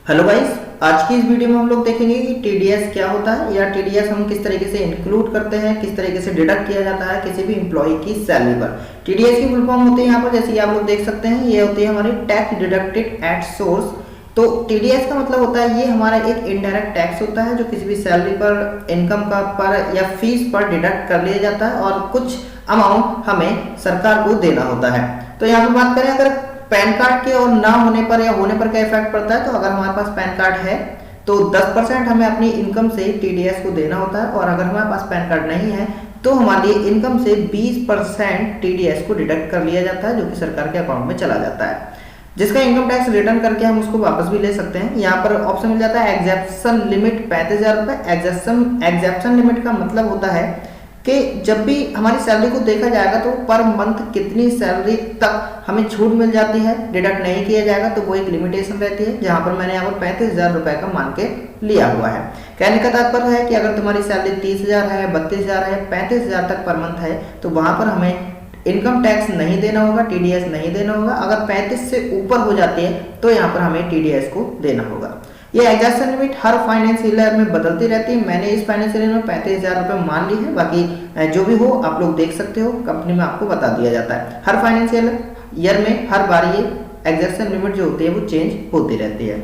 Hello guys, आज की इस वीडियो में हम लोग देखेंगे कि टीडीएस क्या होता है या टीडीएस हम किस तरीके से इंक्लूड करते हैं, किस तरीके से डिडक्ट किया जाता है किसी भी एम्प्लॉय की सैलरी पर। टीडीएस की फुल फॉर्म होती है यहाँ पर, जैसे कि आप लोग देख सकते हैं, ये होती है हमारी टैक्स डिडक्टेड एट सोर्स। तो टीडीएस का मतलब होता है ये हमारा एक इनडायरेक्ट टैक्स होता है जो किसी भी सैलरी पर, इनकम का पर या फीस पर डिडक्ट कर लिया जाता है और कुछ अमाउंट हमें सरकार को देना होता है। तो यहाँ पर बात करें अगर पैन कार्ड के और ना होने पर या होने पर क्या इफेक्ट पड़ता है, तो अगर हमारे पास पैन कार्ड है तो 10% हमें अपनी इनकम से टीडीएस को देना होता है, और अगर हमारे पास पैन कार्ड नहीं है तो हमारी इनकम से 20% टीडीएस को डिडक्ट कर लिया जाता है जो कि सरकार के अकाउंट में चला जाता है, जिसका इनकम टैक्स रिटर्न करके हम उसको वापस भी ले सकते हैं। यहाँ पर ऑप्शन मिल जाता है एग्जेप्शन लिमिट 35,000 रुपए। एग्जेप्शन लिमिट का मतलब होता है कि जब भी हमारी सैलरी को देखा जाएगा तो पर मंथ कितनी सैलरी तक हमें छूट मिल जाती है, डिडक्ट नहीं किया जाएगा, तो वो एक लिमिटेशन रहती है, जहां पर मैंने यहाँ पर 35,000 रुपए का मान के लिया हुआ है। कहने का तात्पर्य है कि अगर तुम्हारी सैलरी 30,000 है, 32,000 है, 35,000 तक पर मंथ है तो वहां पर हमें इनकम टैक्स नहीं देना होगा, टीडीएस नहीं देना होगा। अगर 35 से ऊपर हो जाती है तो यहाँ पर हमें टीडीएस को देना होगा। ये एग्जेप्शन लिमिट हर फाइनेंशियल ईयर में बदलती रहती है। मैंने इस फाइनेंशियल ईयर में 35,000 रुपये मान ली है, बाकी जो भी हो आप लोग देख सकते हो, कंपनी में आपको बता दिया जाता है। हर फाइनेंशियल ईयर में हर बार ये एग्जेप्शन लिमिट जो होती है वो चेंज होती रहती है।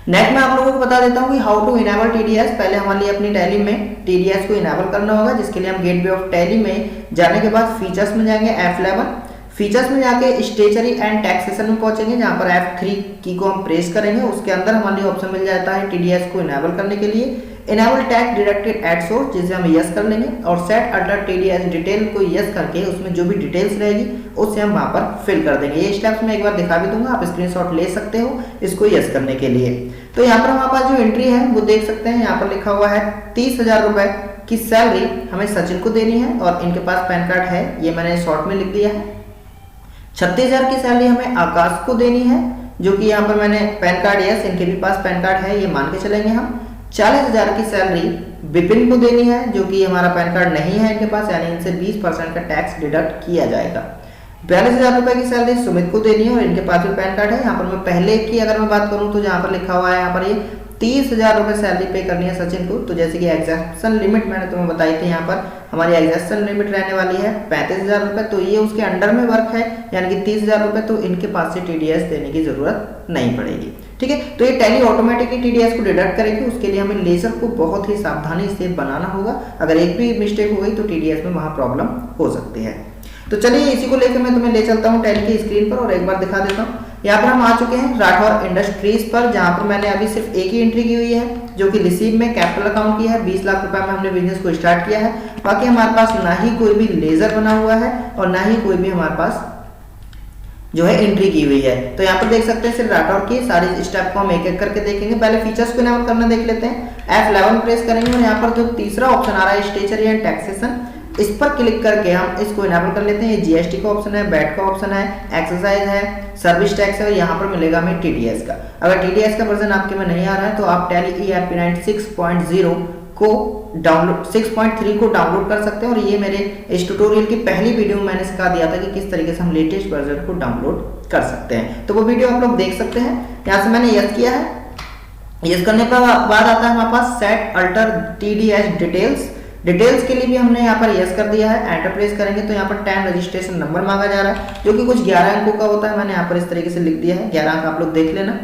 नेक्स्ट मैं आप लोगों को बता देता हूँ कि हाउ टू इनेबल टीडीएस। पहले हमारे लिए अपनी टैली में टीडीएस को इनेबल करना होगा, जिसके लिए हम गेटवे ऑफ टैली में जाने के बाद फीचर्स में जाएंगे, F11 फीचर्स में जाके स्टेचरी एंड टैक्सेशन में पहुंचेंगे, जहां पर F3 की को हम प्रेस करेंगे। उसके अंदर हमारे लिए ऑप्शन मिल जाता है टीडीएस को इनेबल करने के लिए enable tax deducted at source, जिसे हम यस कर लेंगे, और सेट अल्टर टीडीएस डिटेल को यस करके उसमें जो भी डिटेल्स रहेगी उससे हम वहां पर फिल कर देंगे। ये स्टेप्स मैं एक बार दिखा भी दूंगा, आप स्क्रीनशॉट ले सकते हो इसको यस करने के लिए। तो यहाँ पर हमारे पास जो एंट्री है वो देख सकते हैं, यहाँ पर लिखा हुआ है 30,000 रुपए की सैलरी हमें सचिन को देनी है और इनके पास पैन कार्ड है, ये मैंने शॉर्ट में लिख दिया है। 36,000 की सैलरी हमें आकाश को देनी है, जो कि यहाँ पर मैंने पैन कार्ड, यस इनके भी पास पैन कार्ड है, ये मान के चलेंगे हम। 40,000 की सैलरी विपिन को देनी है, जो कि हमारा पैन कार्ड नहीं है इनके पास, यानी इनसे 20% का टैक्स डिडक्ट किया जाएगा। 42,000 रुपए की सैलरी सुमित को देनी है और इनके पास भी पैन कार्ड है। यहाँ पर मैं पहले की अगर मैं बात करूँ तो जहाँ पर लिखा हुआ है यहाँ पर ये 30,000 रुपए सैलरी पे करनी है सचिन को, तो जैसे कि एग्जेप्शन लिमिट मैंने तुम्हें बताई थी, यहाँ पर हमारी एग्जेप्शन लिमिट रहने वाली है 35,000 रुपए, तो ये उसके अंडर में वर्क है, यानी कि 30,000 रुपए, तो इनके पास से टीडीएस देने की जरूरत नहीं पड़ेगी। ठीक है, तो ये टैली ऑटोमेटिकली टीडीएस को डिडक्ट करेगी। उसके लिए हमें लेजर को बहुत ही सावधानी से बनाना होगा, अगर एक भी मिस्टेक हो गई तो टीडीएस में वहां प्रॉब्लम हो सकती है। तो चलिए इसी को लेकर मैं तुम्हें ले चलता हूँ टैली की स्क्रीन पर और एक बार दिखा देता हूँ। यहाँ पर हम आ चुके हैं राठौर इंडस्ट्रीज पर, जहाँ पर मैंने अभी सिर्फ एक ही एंट्री की हुई है, जो कि रिसीव में कैपिटल अकाउंट की है। 20 लाख रुपए में हमने बिजनेस को स्टार्ट किया है। बाकी हमारे पास ना ही कोई भी लेजर बना हुआ है और ना ही कोई भी हमारे पास जो है एंट्री की हुई है। तो यहाँ पर देख सकते हैं सिर्फ राठौर की सारी स्टेप को हम एक एक करके देखेंगे। पहले फीचर्स को इनेबल करना देख लेते हैं। F11 प्रेस करेंगे और यहाँ पर जो तीसरा ऑप्शन आ रहा है स्टेचरी एंड टैक्सेशन, इस पर क्लिक करके हम इसको इनेबल कर लेते हैं। ये जीएसटी का ऑप्शन है, बैट का ऑप्शन है, एक्सरसाइज है, सर्विस टैक्स है, और यहाँ पर मिलेगा हमें टीडीएस का। अगर टीडीएस का वर्जन आपके में नहीं आ रहा है तो आप टैली ERP9 6.0 को डाउनलोड 6.3 को डाउनलोड कर सकते हैं, और ये मेरे इस ट्यूटोरियल की पहली वीडियो में मैंने सिखा दिया था कि किस तरीके से हम लेटेस्ट वर्जन को डाउनलोड कर सकते हैं। तो वो वीडियो आप लोग देख सकते हैं। यहाँ से मैंने यस किया है। यस करने के बाद आता है हमारे पास सेट अल्टर टीडीएस डिटेल्स के लिए भी हमने यहाँ पर यस कर दिया है। एंटर प्रेस करेंगे तो यहाँ पर 10 रजिस्ट्रेशन नंबर मांगा जा रहा है, जो कि कुछ 11 अंकों का होता है। मैंने यहाँ पर इस तरीके से लिख दिया है, 11 अंक आप लोग देख लेना।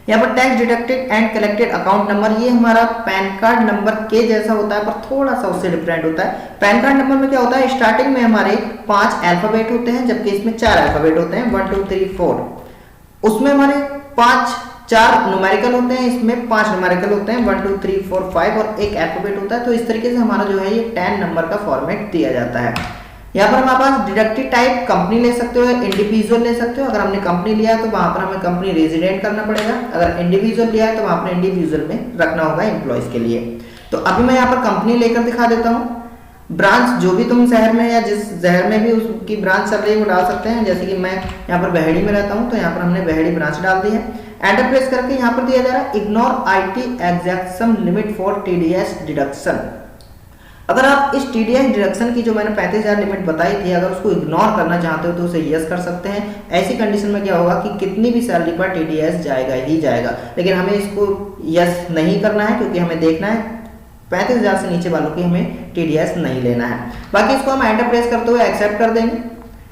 यहाँ पर tax deducted and collected account number, ये हमारा पैन कार्ड नंबर के जैसा होता है पर थोड़ा सा उससे डिफरेंट होता है। पैन कार्ड नंबर में क्या होता है, स्टार्टिंग में हमारे 5 अल्फाबेट होते हैं, जबकि इसमें 4 अल्फाबेट होते हैं, 1 2 3 4। उसमें हमारे 4 न्यूमेरिकल होते हैं, इसमें 5 न्यूमेरिकल होते हैं, 1 2 3 4 5, और एक अल्फाबेट होता है। तो इस तरीके से हमारा जो है ये 10 नंबर का फॉर्मेट दिया जाता है। यहाँ पर हमारे पास डिडक्टेड टाइप कंपनी ले सकते हो, इंडिविजुअल ले सकते हो। अगर हमने कंपनी लिया है तो वहां पर हमें कंपनी रेजिडेंट करना पड़ेगा, अगर इंडिविजुअल लिया है तो वहां पर इंडिविजुअल में रखना होगा एम्प्लॉयज के लिए। तो अभी मैं यहाँ पर कंपनी लेकर दिखा देता हूँ। ब्रांच जो भी तुम शहर में या जिस शहर में भी उसकी ब्रांच चल रही है वो डाल सकते हैं। जैसे कि मैं यहाँ पर बहेड़ी में रहता हूँ तो यहाँ पर हमने बहेड़ी ब्रांच डाल दी है। एंटर प्रेस करके यहाँ पर दिया जा रहा है ignore IT exemption limit for TDS deduction. अगर आप इस टीडीएस डिडक्शन की जो मैंने 35,000 लिमिट बताई थी, अगर उसको इग्नोर करना चाहते हो तो उसे यस कर सकते हैं। ऐसी कंडीशन में क्या होगा कि कितनी भी सैलरी पर टीडीएस जाएगा ही जाएगा, लेकिन हमें इसको यस नहीं करना है क्योंकि हमें देखना है 35,000 से नीचे वालों की हमें टीडीएस नहीं लेना है। बाकी इसको हम एंटर प्रेस करते हुए एक्सेप्ट कर देंगे।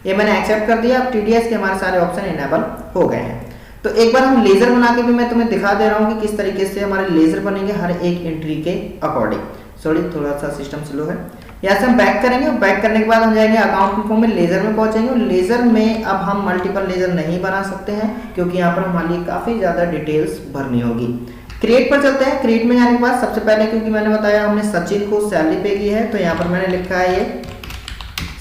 ये मैंने एक्सेप्ट कर दिया। अब टीडीएस के हमारे सारे ऑप्शन इनेबल हो गए हैं। तो एक बार हम लेजर बना के भी मैं तुम्हें दिखा दे रहा हूँ कि किस तरीके से हमारे लेजर बनेंगे हर एक एंट्री के अकॉर्डिंग। सॉरी, थोड़ा सा सिस्टम स्लो है। यहाँ से हम बैक करेंगे और बैक करने के बाद हम जाएंगे अकाउंट फॉर्म में, लेजर में पहुंचेंगे। और लेजर में अब हम मल्टीपल लेजर नहीं बना सकते हैं क्योंकि यहाँ पर हमारे लिए काफ़ी ज़्यादा डिटेल्स भरनी होगी। क्रिएट पर चलते हैं। क्रिएट में जाने के बाद सबसे पहले, क्योंकि मैंने बताया हमने सचिन को सैलरी पे की है, तो यहाँ पर मैंने लिखा है ये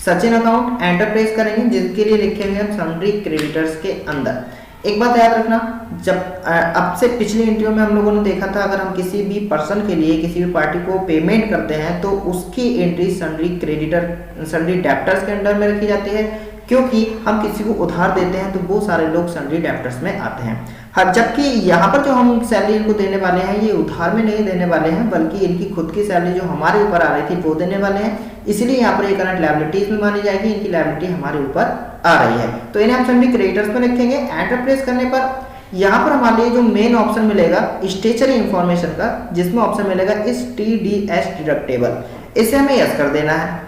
सचिन अकाउंट। एंटर प्रेस करेंगे, जिसके लिए लिखेंगे हम सन्ड्री क्रेडिटर्स के अंदर। एक बात याद रखना, जब अब से पिछले इंटरव्यू में हम लोगों ने देखा था, अगर हम किसी भी पर्सन के लिए किसी भी पार्टी को पेमेंट करते हैं तो उसकी entry sundry creditor sundry debtors के अंडर में रखी जाती है, क्योंकि हम किसी को उधार देते हैं तो वो सारे लोग सन्ड्री डेब्टर्स में आते हैं। हाँ, जबकि यहाँ पर जो हम सैलरी इनको देने वाले हैं ये उधार में नहीं देने वाले हैं, बल्कि इनकी खुद की सैलरी जो हमारे ऊपर आ रही थी वो देने वाले हैं। इसलिए यहाँ पर ये करंट लायबिलिटीज में मानी जाएगी, इनकी लायबिलिटी हमारे ऊपर आ रही है। तो इन्हें हम सन्ड्री क्रेडिटर्स में रखेंगे। एंटर प्रेस करने पर यहाँ पर हमारे लिए जो मेन ऑप्शन मिलेगा स्टेचरी इंफॉर्मेशन का, जिसमें ऑप्शन मिलेगा इस टीडीएस डिडक्टेबल, इसे हमें यस कर देना है।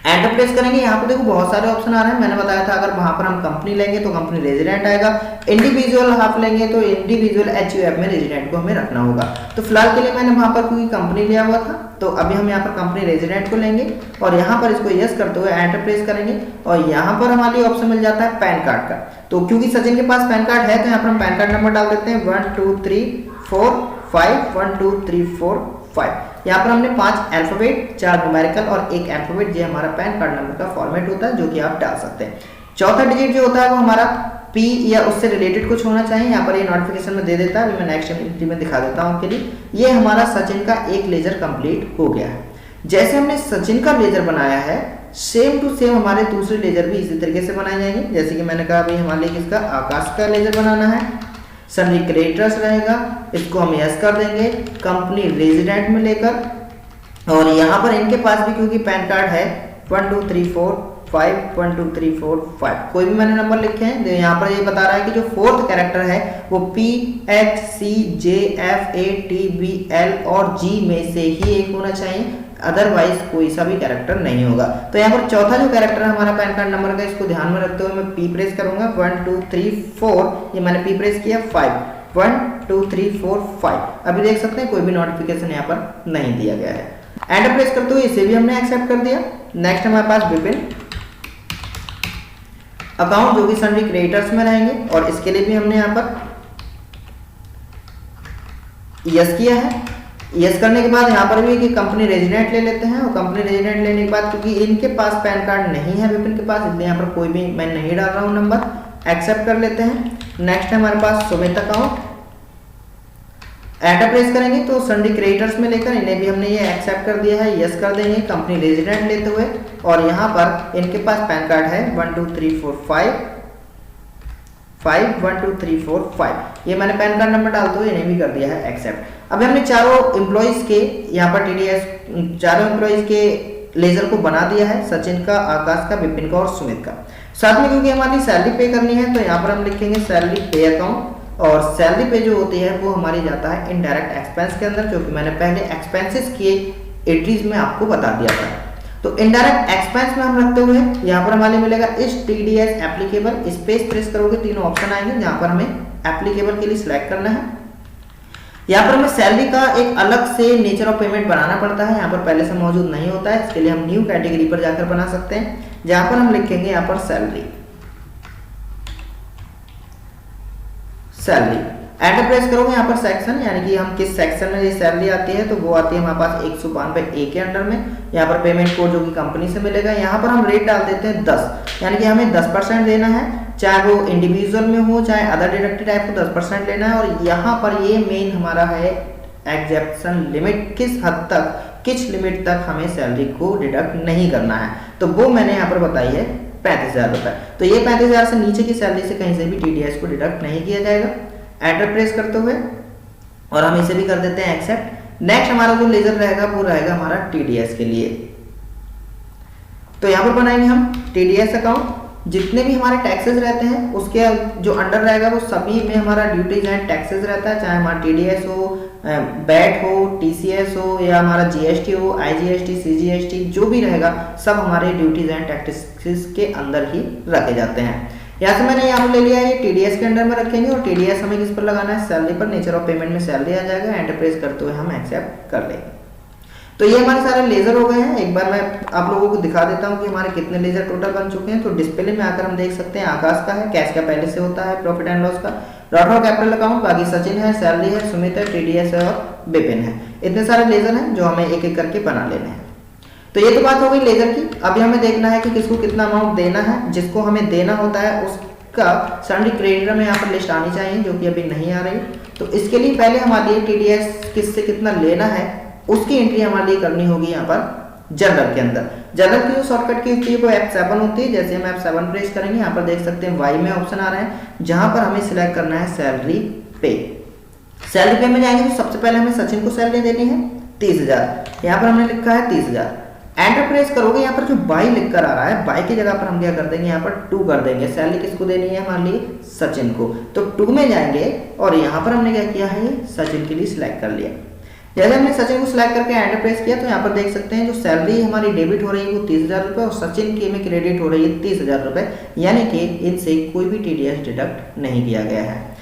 एंटर प्रेस करेंगे। यहाँ पर देखो बहुत सारे ऑप्शन आ रहे हैं। मैंने बताया था अगर वहां पर हम कंपनी लेंगे तो कंपनी रेजिडेंट आएगा, इंडिविजुअल हाफ लेंगे तो इंडिविजुअल एचयूएफ में रेजिडेंट को हमें रखना होगा। तो फिलहाल के लिए मैंने वहां पर क्योंकि कंपनी लिया हुआ था, तो अभी हम यहाँ पर कंपनी रेजिडेंट को लेंगे और यहाँ पर इसको यस करते हुए एंटर प्रेस करेंगे। और यहाँ पर हमारे लिए ऑप्शन मिल जाता है पैन कार्ड का। तो क्योंकि सचिन के पास पैन कार्ड है तो यहाँ पर हम पैन कार्ड नंबर डाल देते हैं 1 2 3 4 5 1 2 3 4 5। यहाँ पर हमने 5 अल्फाबेट, 4 न्यूमेरिकल और 1 अल्फाबेट, ये हमारा पैन कार्ड नंबर का फॉर्मेट होता है जो कि आप डाल सकते हैं। चौथा डिजिट जो होता है वो हमारा पी या उससे रिलेटेड कुछ होना चाहिए। यहाँ पर ये नोटिफिकेशन में दे देता है। अभी मैं नेक्स्ट एंट्री में दिखा देता हूँ आपके लिए। ये हमारा सचिन का एक लेजर कंप्लीट हो गया है। जैसे हमने सचिन का लेजर बनाया है, सेम टू सेम हमारे दूसरे लेजर भी इसी तरीके से बनाए जाएंगे। जैसे कि मैंने कहा अभी हमारे लिए किसका, आकाश का लेजर बनाना है। सन्ड्री क्रेडिटर्स रहेगा, इसको हम यस कर देंगे कंपनी रेजिडेंट में लेकर। और यहाँ पर इनके पास भी क्योंकि पैन कार्ड है 1 2 3 4 5 1 2 3 4 5, कोई भी मैंने नंबर लिखे हैं। यहाँ पर ये बता रहा है कि जो फोर्थ कैरेक्टर है वो P H C J F A T B L और G में से ही एक होना चाहिए, अदरवाइज कोई सा भी कैरेक्टर नहीं होगा। तो यहाँ पर चौथा जो कैरेक्टर है हमारा पैन कार्ड नंबर का, इसको ध्यान में रखते हुए मैं P प्रेस करूंगा। 1 2 3 4, ये मैंने P प्रेस किया। 5 1 2 3 4 5। अभी देख सकते हैं कोई भी नोटिफिकेशन यहाँ पर नहीं दिया गया है। एंटर प्रेस करते हुए इसे भी हमने एक्सेप्ट कर दिया। नेक्स्ट हमारे पास विपिन अकाउंट जो कि सन्ड्री क्रेडिटर्स में रहेंगे और इसके लिए भी हमने यहाँ पर यस किया है। यस करने के बाद यहाँ पर भी कि कंपनी रेजिडेंट ले लेते हैं और कंपनी रेजिडेंट लेने के बाद क्योंकि इनके पास पैन कार्ड नहीं है विपिन के पास, इसलिए यहाँ पर कोई भी मैं नहीं डाल रहा हूँ नंबर, एक्सेप्ट कर लेते हैं। नेक्स्ट है हमारे पास सुमित अकाउंट। एंटर प्रेस करेंगे तो सन्ड्री क्रेडिटर्स में लेकर इन्हें भी हमने ये एक्सेप्ट कर दिया है, यस कर देंगे कंपनी रेजिडेंट लेते हुए। और यहाँ पर इनके पास पैन कार्ड है 1 2 3 4 5 5 1 2 3 4 5, ये मैंने पैन कार्ड नंबर डालते हुए इन्हें भी कर दिया है एक्सेप्ट। अब हमने चारों एम्प्लॉइज के यहाँ पर टीडीएस चारों एम्प्लॉइज के लेजर को बना दिया है, सचिन का, आकाश का, विपिन का और सुमित का। साथ में क्योंकि हमारी सैलरी पे करनी है तो यहाँ पर हम लिखेंगे सैलरी पे अकाउंट। और सैलरी पे जो होती है वो हमारी जाता है इनडायरेक्ट एक्सपेंस के अंदर, जो कि मैंने पहले एक्सपेंसेस के एंट्रीज में आपको बता दिया था। तो इनडायरेक्ट एक्सपेंस में हम रखते हुए यहाँ पर हमारे मिलेगा इस टीडीएस एप्लीकेबल, स्पेस प्रेस करोगे तीनों ऑप्शन आएंगे जहाँ पर हमें एप्लीकेबल के लिए सिलेक्ट करना है। यहाँ पर हमें सैलरी का एक अलग से नेचर ऑफ पेमेंट बनाना पड़ता है, यहाँ पर पहले से मौजूद नहीं होता है। इसके लिए हम न्यू कैटेगरी पर जाकर बना सकते हैं, जहाँ पर हम लिखेंगे यहाँ पर सैलरी। एंटर प्रेस करोगे यहाँ पर सेक्शन, यानी कि हम किस सेक्शन में ये सैलरी आती है, तो वो आती है हमारे पास 192A के अंडर में। यहाँ पर पेमेंट कोड जो कि कंपनी से मिलेगा, यहाँ पर हम रेट डाल देते हैं 10, यानी कि हमें 10% देना है, चाहे वो इंडिविजुअल में हो चाहे अदर डिडक्टेड टाइप को 10% लेना है। और यहाँ पर ये मेन हमारा है एग्जेप्शन लिमिट, किस हद तक, किस लिमिट तक हमें सैलरी को डिडक्ट नहीं करना है, तो वो मैंने यहाँ पर बताई है 35,000 रुपए। तो ये 35,000 से नीचे की सैलरी से कहीं से भी टीडीएस को डिडक्ट नहीं किया जाएगा। एंटर प्रेस करते हुए और हम इसे भी कर देते हैं एक्सेप्ट। नेक्स्ट हमारा जो लेजर रहेगा वो रहेगा हमारा टीडीएस के लिए। तो यहाँ पर बनाएंगे हम टीडीएस अकाउंट। जितने भी हमारे टैक्सेस रहते हैं उसके जो अंडर रहेगा वो सभी में हमारा ड्यूटीज एंड टैक्सेस रहता है, चाहे हमारा टीडीएस हो, बैट हो, टीसीएस हो या हमारा जीएसटी हो, आईजीएसटी, सीजीएसटी, जो भी रहेगा सब हमारे ड्यूटीज एंड टैक्सेस के अंदर ही रखे जाते हैं। यहाँ से मैंने यहाँ पर ले लिया है, ये टीडीएस के अंडर में रखेंगे और टीडीएस हमें किस पर लगाना है, सैलरी पर। नेचर ऑफ पेमेंट में सैलरी आ जाएगा, एंटर प्रेस करते हुए हम एक्सेप्ट कर लेंगे। तो ये हमारे सारे लेजर हो गए हैं। एक बार मैं आप लोगों को दिखा देता हूँ कि हमारे कितने लेजर टोटल बन चुके हैं। तो डिस्प्ले में आकर हम देख सकते हैं आकाश का है, कैश का पहले से होता है, प्रॉफिट एंड लॉस का, राठौर कैपिटल अकाउंट, बाकी सचिन है, सैलरी है, सुमित है, टीडीएस है और विपिन है। इतने सारे लेजर हैं जो हमें एक एक करके बना लेने हैं। तो ये तो बात हो गई लेजर की। अभी हमें देखना है कि किसको कितना अमाउंट देना है। जिसको हमें देना होता है उसका सन्ड्री क्रेडिटर में यहाँ पर लिस्ट आनी चाहिए, जो कि अभी नहीं आ रही। तो इसके लिए पहले हमारे लिए टीडीएस किससे कितना लेना है उसकी एंट्री हमारे लिए करनी होगी यहाँ पर जनरल के अंदर। जनरल की जो शॉर्टकट की होती है वो F7 होती है। जैसे हम F7 प्रेस करेंगे, यहाँ पर देख सकते हैं वाई में ऑप्शन आ रहे हैं, जहां पर हमें सिलेक्ट करना है सैलरी पे। सैलरी पे में जाएंगे तो सबसे पहले हमें सचिन को सैलरी देनी है 30,000। यहाँ पर हमने लिखा है 30,000। एंटर प्रेस करोगे, यहाँ पर जो बाई लिख कर आ रहा है, बाई की जगह पर हम क्या कर देंगे, यहाँ पर 2 कर देंगे। सैलरी किसको देनी है, हमारे लिए सचिन को। तो 2 में जाएंगे और यहाँ पर हमने क्या किया है, सचिन के लिए सिलेक्ट कर लिया। जैसे हमने सचिन को सिलेक्ट करके एंटर प्रेस किया तो यहाँ पर देख सकते हैं जो सैलरी हमारी डेबिट हो रही है वो 30,000 रुपये और सचिन के में क्रेडिट हो रही है 30,000 रुपये, यानी कि इनसे कोई भी टीडीएस डिडक्ट नहीं किया गया है।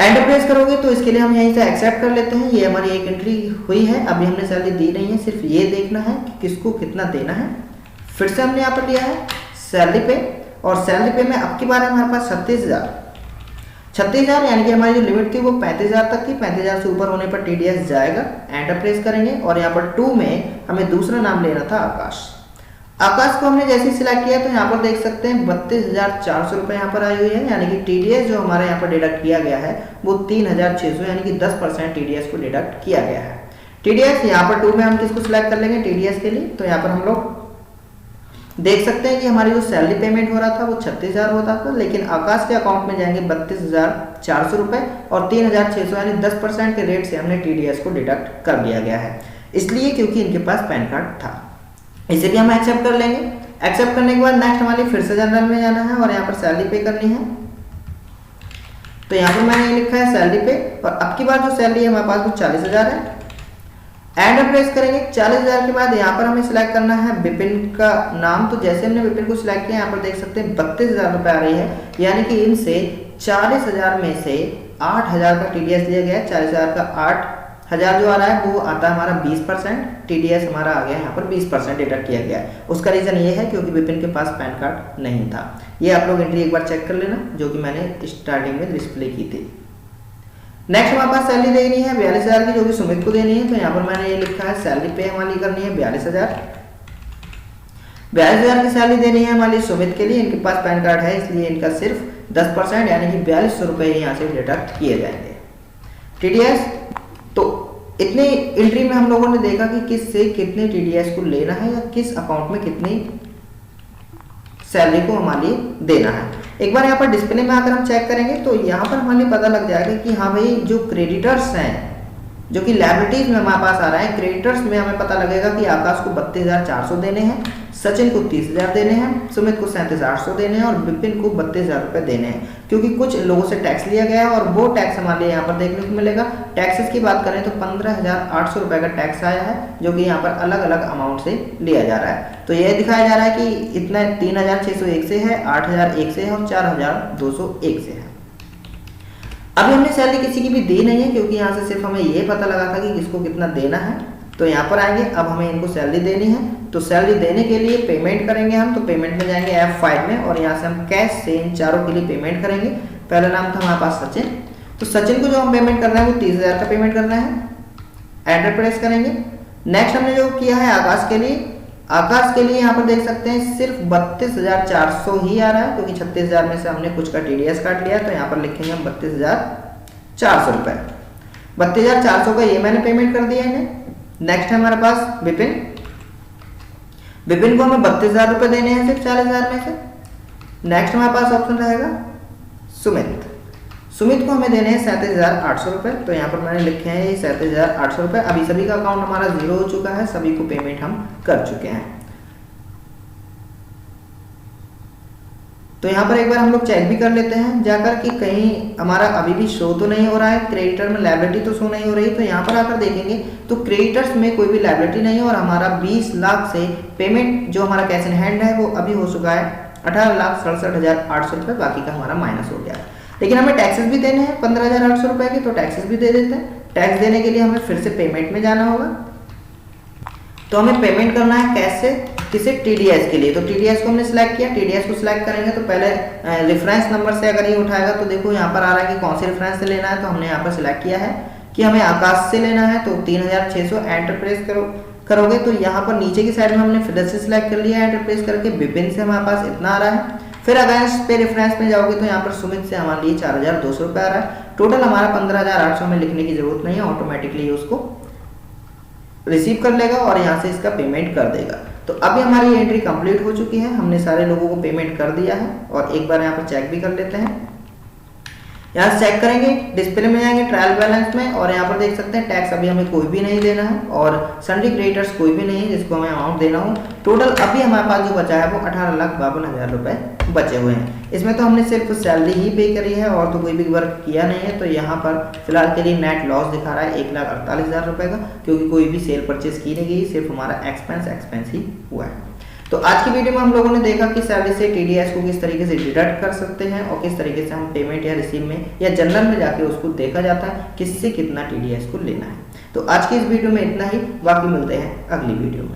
एंटर प्रेस करोगे तो इसके लिए हम यहीं से एक्सेप्ट कर लेते हैं। ये हमारी एक एंट्री हुई है। अभी हमने सैलरी दी नहीं है, सिर्फ ये देखना है कि किसको कितना देना है। फिर से हमने यहाँ पर लिया है सैलरी पे और सैलरी पे में अब की बार हमारे पास 36,000 यानी कि हमारी जो लिमिट थी वो 35,000 तक थी। 35,000 से ऊपर होने पर टीडीएस जाएगा। एंटर प्रेस करेंगे और यहाँ पर 2 में हमें दूसरा नाम लेना था आकाश। आकाश को हमने जैसे ही सिलेक्ट किया तो यहाँ पर देख सकते हैं 32,400 रुपये यहाँ पर आई हुई है, यानी कि टीडीएस जो हमारे यहाँ पर डिडक्ट किया गया है वो 3,600 यानी कि 10% टीडीएस को डिडक्ट किया गया है। टीडीएस यहाँ पर 2 में हम किसको सिलेक्ट कर लेंगे, टीडीएस के लिए। तो यहाँ पर हम लोग देख सकते हैं कि हमारी जो सैलरी पेमेंट हो रहा था वो 36,000 होता था, लेकिन आकाश के अकाउंट में जाएंगे 32,400 रुपये और 3,600 यानी 10% के रेट से हमने टीडीएस को डिडक्ट कर दिया गया है, इसलिए क्योंकि इनके पास पैन कार्ड था। इसे भी हम एक्सेप्ट कर लेंगे। एक्सेप्ट करने के बाद नेक्स्ट हमारी फिर से जनरल में जाना है और यहाँ पर सैलरी पे करनी है। तो यहाँ पर मैंने ये लिखा है सैलरी पे और अब की बार जो सैलरी है हमारे पास वो 40,000 है। एंटर प्रेस करेंगे। 40,000 के बाद यहाँ पर हमें सिलेक्ट करना है विपिन का नाम। तो जैसे हमने विपिन को सिलेक्ट किया यहाँ पर देख सकते हैं 32,000 रुपये आ रही है, यानी कि इनसे 40,000 में से 8,000 का टीडीएस लिया गया है। 40,000 का 8,000 जो आ रहा है वो आता है हमारा 20%। टीडीएस हमारा आ गया यहाँ पर 20% डिडक्ट किया गया है। उसका रीजन ये है क्योंकि विपिन के पास पैन कार्ड नहीं था। ये आप लोग एंट्री एक बार चेक कर लेना, जो कि मैंने स्टार्टिंग में डिस्प्ले की थी। नेक्स्ट हमारे पास सैलरी देनी है 42,000 की, जो कि सुमित को देनी है। तो यहाँ पर मैंने ये लिखा है सैलरी पे हमारी करनी है 42,000। 42,000 की सैलरी देनी है हमारी सुमित के लिए। इनके पास पैन कार्ड है इसलिए इनका सिर्फ 10% यानी कि 4200 रुपये यहाँ से डिडक्ट किए जाएंगे टीडीएस। तो इतनी एंट्री में हम लोगों ने देखा कि किस से कितने टीडीएस को लेना है या किस अकाउंट में कितनी सैलरी को हमारे लिए देना है। एक बार यहाँ पर डिस्प्ले में आकर हम चेक करेंगे तो यहाँ पर हमारे पता लग जाएगा कि हाँ भाई जो क्रेडिटर्स हैं, जो कि लायबिलिटीज में हमारे पास आ रहा है, क्रेडिटर्स में हमें पता लगेगा कि आकाश को 32,400 देने हैं, सचिन को 30,000 देने हैं, सुमित को 37,800 देने हैं और विपिन को 32,000 रुपये देने हैं। क्योंकि कुछ लोगों से टैक्स लिया गया है और वो टैक्स हमारे लिए यहाँ पर देखने को मिलेगा। टैक्सेस की बात करें तो 15,800 रुपये का टैक्स आया है, जो कि यहाँ पर अलग अलग अमाउंट से लिया जा रहा है। तो यह दिखाया जा रहा है कि इतना 3,601 से है, 8,001 से है और 4,201 से है। अभी हमने सैलरी किसी की भी दी नहीं है क्योंकि यहाँ से सिर्फ हमें ये पता लगा था कि किसको कितना देना है। तो यहाँ पर आएंगे, अब हमें इनको सैलरी देनी है। तो सैलरी देने के लिए पेमेंट करेंगे हम। तो पेमेंट में जाएंगे F5 में और यहाँ से हम कैश से इन चारों के लिए पेमेंट करेंगे। पहला नाम था हमारे पास सचिन, तो सचिन को जो हम पेमेंट कर रहे हैं वो 30,000 का पेमेंट करना है। एंटर प्रेस करेंगे। नेक्स्ट हमने जो किया है आकाश के लिए, आकाश के लिए यहाँ पर देख सकते हैं सिर्फ 32,400 ही आ रहा है क्योंकि 36,000 में से हमने कुछ का टीडीएस काट लिया। तो यहाँ पर लिखेंगे हम 32,400 रुपये। 32,400 का ये मैंने पेमेंट कर दिया है। नेक्स्ट है हमारे पास विपिन। विपिन को हमें 32,000 रुपये देने हैं सिर्फ 40,000 में से। नेक्स्ट हमारे पास ऑप्शन रहेगा सुमित। सुमित को हमें देने हैं 37,800 रुपये। तो यहाँ पर मैंने लिखे हैं ये 37,800 रुपये। अभी सभी का अकाउंट हमारा जीरो हो चुका है, सभी को पेमेंट हम कर चुके हैं। तो यहाँ पर एक बार हम लोग चेक भी कर लेते हैं जाकर कि कहीं हमारा अभी भी शो तो नहीं हो रहा है, क्रेडिटर में लायबिलिटी तो शो नहीं हो रही। तो यहाँ पर आकर देखेंगे तो क्रेडिटर्स में कोई भी लायबिलिटी नहीं है और हमारा 20 लाख से पेमेंट जो हमारा कैश इन हैंड है वो अभी हो चुका है 18,67,800 रुपये, बाकी का हमारा माइनस हो गया। लेकिन हमें टैक्सेस भी देने हैं 15,800 रुपये के, तो टैक्सेस भी दे देते हैं। टैक्स देने के लिए हमें फिर से पेमेंट में जाना होगा। तो हमें पेमेंट करना है कैसे, किसे, टीडीएस के लिए। तो टीडीएस को हमने सिलेक्ट किया। टीडीएस को सिलेक्ट करेंगे तो पहले रेफरेंस नंबर से अगर ये उठाएगा तो देखो यहाँ पर आ रहा है कि कौन से रेफरेंस से लेना है। तो हमने यहाँ पर सिलेक्ट किया है कि हमें आकाश से लेना है, तो 3,600 एंटर प्रेस करोगे तो यहाँ पर नीचे की साइड में हमने फिर से सिलेक्ट कर लिया है एंटर प्रेस करके। विपिन से हमारे पास इतना आ रहा है। फिर अगेंस्ट पे रेफरेंस में जाओगे तो यहाँ पर सुमित से हमारे लिए 4,200 रुपये आ रहा है। टोटल हमारा 15,800 में लिखने की जरूरत नहीं है, ऑटोमेटिकली उसको रिसीव कर लेगा और यहाँ से इसका पेमेंट कर देगा। तो अभी हमारी एंट्री कंप्लीट हो चुकी है, हमने सारे लोगों को पेमेंट कर दिया है। और एक बार यहाँ पर चेक भी कर लेते हैं। यहाँ से चेक करेंगे, डिस्प्ले में जाएंगे ट्रायल बैलेंस में और यहाँ पर देख सकते हैं टैक्स अभी हमें कोई भी नहीं देना है और सन्ड्री क्रेडिटर्स कोई भी नहीं है जिसको हमें अमाउंट देना हो। टोटल अभी हमारे पास जो बचा है वो 18,52,000 रुपये बचे हुए हैं। इसमें तो हमने सिर्फ सैलरी ही पे करी है और तो कोई भी वर्क किया नहीं है। तो यहाँ पर फिलहाल के लिए नेट लॉस दिखा रहा है 1,48,000 रुपये का, क्योंकि कोई भी सेल परचेज की नहीं गई, सिर्फ हमारा एक्सपेंस ही हुआ है। तो आज की वीडियो में हम लोगों ने देखा कि सैलरी से टीडीएस को किस तरीके से डिडक्ट कर सकते हैं और किस तरीके से हम पेमेंट या रिसीव में या जनरल में जाके उसको देखा जाता है किससे कितना टीडीएस को लेना है। तो आज की इस वीडियो में इतना ही, बाकी मिलते हैं अगली वीडियो में।